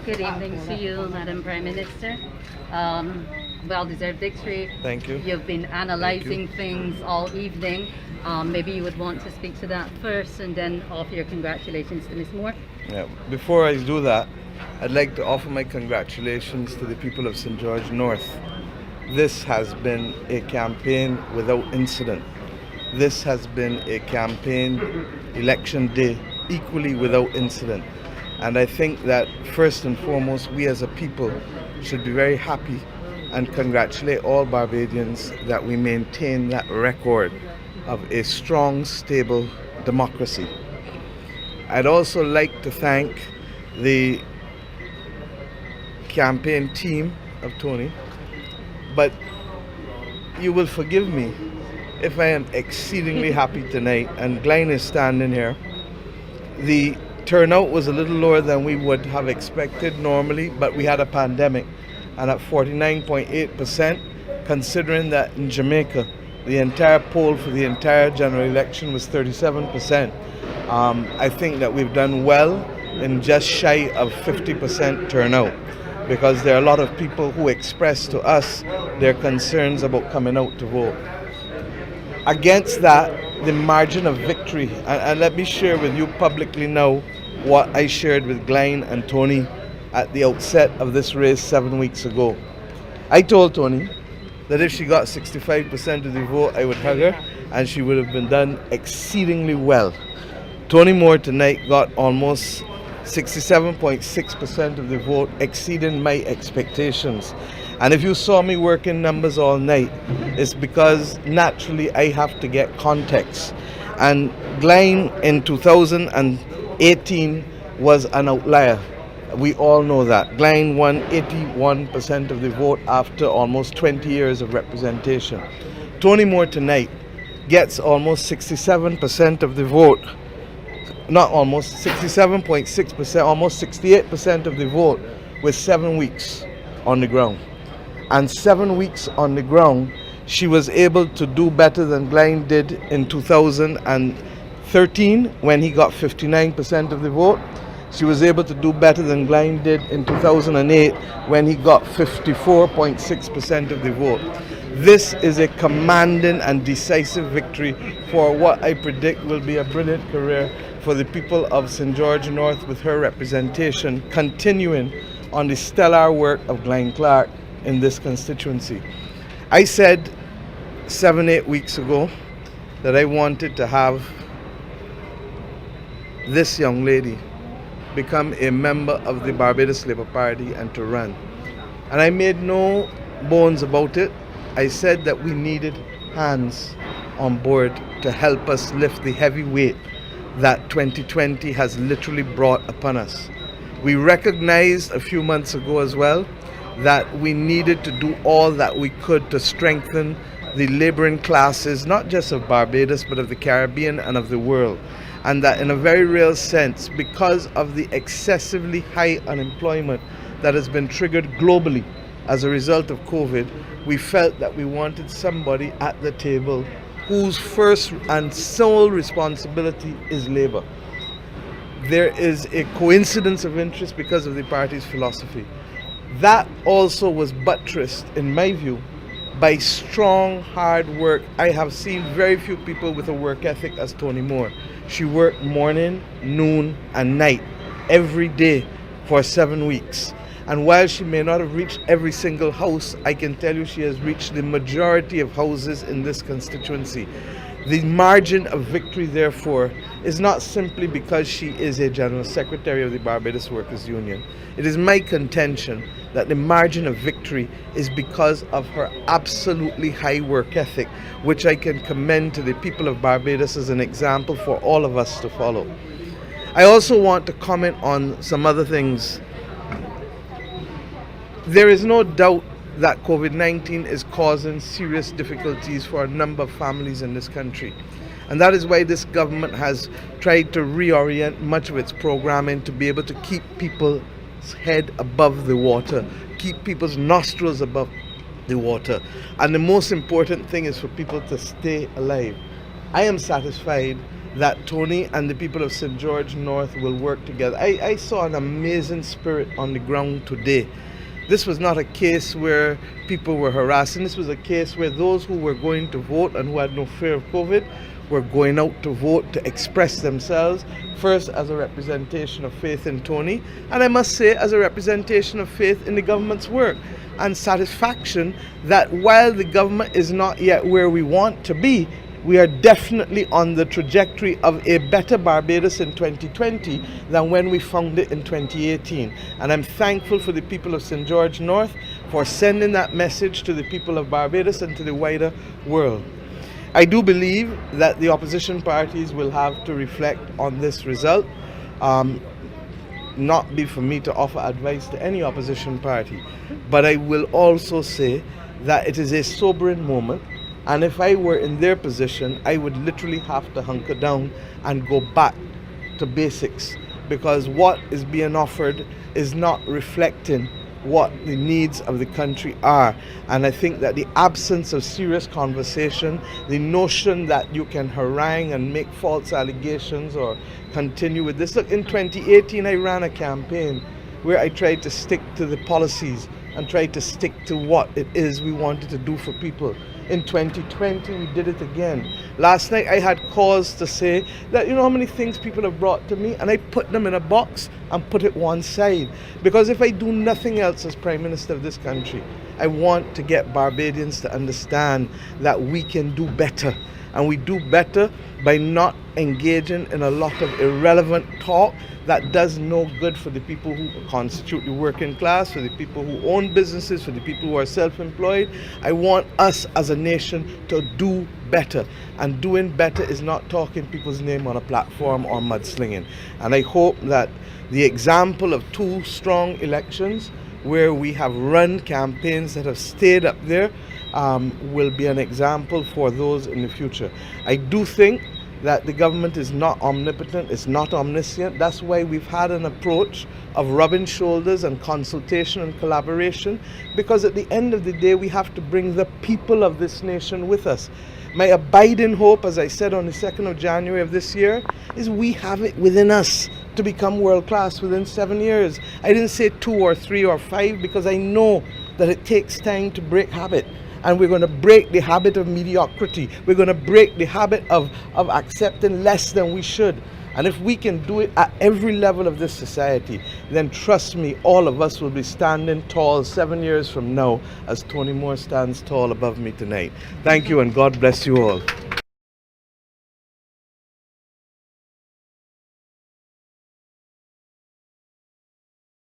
Good evening to you, Madam Prime Minister. Well-deserved victory. Thank you. You've been analysing things all evening. Maybe you would want to speak to that first and then offer your congratulations to Ms. Moore. Yeah. Before I do that, I'd like to offer my congratulations to the people of St. George North. This has been a campaign without incident. This has been a campaign, election day, equally without incident. And I think that first and foremost, we as a people should be very happy and congratulate all Barbadians that we maintain that record of a strong, stable democracy. I'd also like to thank the campaign team of Toni, but you will forgive me if I am exceedingly happy tonight, and Glenn is standing here. The turnout was a little lower than we would have expected normally, but we had a pandemic, and at 49.8%, considering that in Jamaica the entire poll for the entire general election was 37%, I think that we've done well in just shy of 50% turnout, because there are a lot of people who expressed to us their concerns about coming out to vote. Against that, the margin of victory, and let me share with you publicly now what I shared with Glenn and Toni at the outset of this race 7 weeks ago. I told Toni that if she got 65% of the vote, I would hug her, and she would have been done exceedingly well. Toni Moore tonight got almost 67.6% of the vote, exceeding my expectations. And if you saw me working numbers all night, it's because naturally I have to get context. And Glenn in 2018 was an outlier. We all know that. Glenn won 81% of the vote after almost 20 years of representation. Toni Moore tonight gets almost 67% of the vote. Not almost, 67.6%, almost 68% of the vote with 7 weeks on the ground. And 7 weeks on the ground, she was able to do better than Glenn did in 2013 when he got 59% of the vote. She was able to do better than Glenn did in 2008 when he got 54.6% of the vote. This is a commanding and decisive victory for what I predict will be a brilliant career for the people of St. George North, with her representation continuing on the stellar work of Glenn Clark in this constituency. I said 7-8 weeks ago that I wanted to have this young lady become a member of the Barbados Labour Party and to run. And I made no bones about it. I said that we needed hands on board to help us lift the heavy weight that 2020 has literally brought upon us. We recognized a few months ago as well that we needed to do all that we could to strengthen the laboring classes, not just of Barbados, but of the Caribbean and of the world. And that in a very real sense, because of the excessively high unemployment that has been triggered globally as a result of COVID, we felt that we wanted somebody at the table whose first and sole responsibility is labor. There is a coincidence of interest because of the party's philosophy. That also was buttressed, in my view, by strong, hard work. I have seen very few people with a work ethic as Toni Moore. She worked morning, noon, and night every day for 7 weeks. And while she may not have reached every single house, I can tell you she has reached the majority of houses in this constituency. The margin of victory, therefore, is not simply because she is a General Secretary of the Barbados Workers' Union. It is my contention that the margin of victory is because of her absolutely high work ethic, which I can commend to the people of Barbados as an example for all of us to follow. I also want to comment on some other things. There is no doubt that COVID-19 is causing serious difficulties for a number of families in this country. And that is why this government has tried to reorient much of its programming to be able to keep people's head above the water, keep people's nostrils above the water. And the most important thing is for people to stay alive. I am satisfied that Toni and the people of St. George North will work together. I saw an amazing spirit on the ground today. This was not a case where people were harassing. This was a case where those who were going to vote and who had no fear of COVID were going out to vote to express themselves, first as a representation of faith in Toni, and I must say as a representation of faith in the government's work and satisfaction that while the government is not yet where we want to be, we are definitely on the trajectory of a better Barbados in 2020 than when we found it in 2018. And I'm thankful for the people of St. George North for sending that message to the people of Barbados and to the wider world. I do believe that the opposition parties will have to reflect on this result. Not be for me to offer advice to any opposition party, but I will also say that it is a sobering moment, and if I were in their position, I would literally have to hunker down and go back to basics, because what is being offered is not reflecting what the needs of the country are. And I think that the absence of serious conversation, the notion that you can harangue and make false allegations or continue with this. Look, in 2018 I ran a campaign where I tried to stick to the policies and tried to stick to what it is we wanted to do for people. In 2020 we did it again. Last night I had cause to say that, you know how many things people have brought to me, and I put them in a box and put it one side, because if I do nothing else as Prime Minister of this country, I want to get Barbadians to understand that we can do better, and we do better by not engaging in a lot of irrelevant talk that does no good for the people who constitute the working class, for the people who own businesses, for the people who are self-employed. I want us as a nation to do better, and doing better is not talking people's name on a platform or mudslinging. And I hope that the example of 2 strong elections where we have run campaigns that have stayed up there will be an example for those in the future. I do think that the government is not omnipotent, it's not omniscient. That's why we've had an approach of rubbing shoulders and consultation and collaboration, because at the end of the day we have to bring the people of this nation with us. My abiding hope, as I said on the 2nd of January of this year, is we have it within us to become world class within 7 years. I didn't say 2 or 3 or 5, because I know that it takes time to break habit. And we're going to break the habit of mediocrity. We're going to break the habit of accepting less than we should. And if we can do it at every level of this society, then trust me, all of us will be standing tall 7 years from now, as Toni Moore stands tall above me tonight. Thank you, and God bless you all.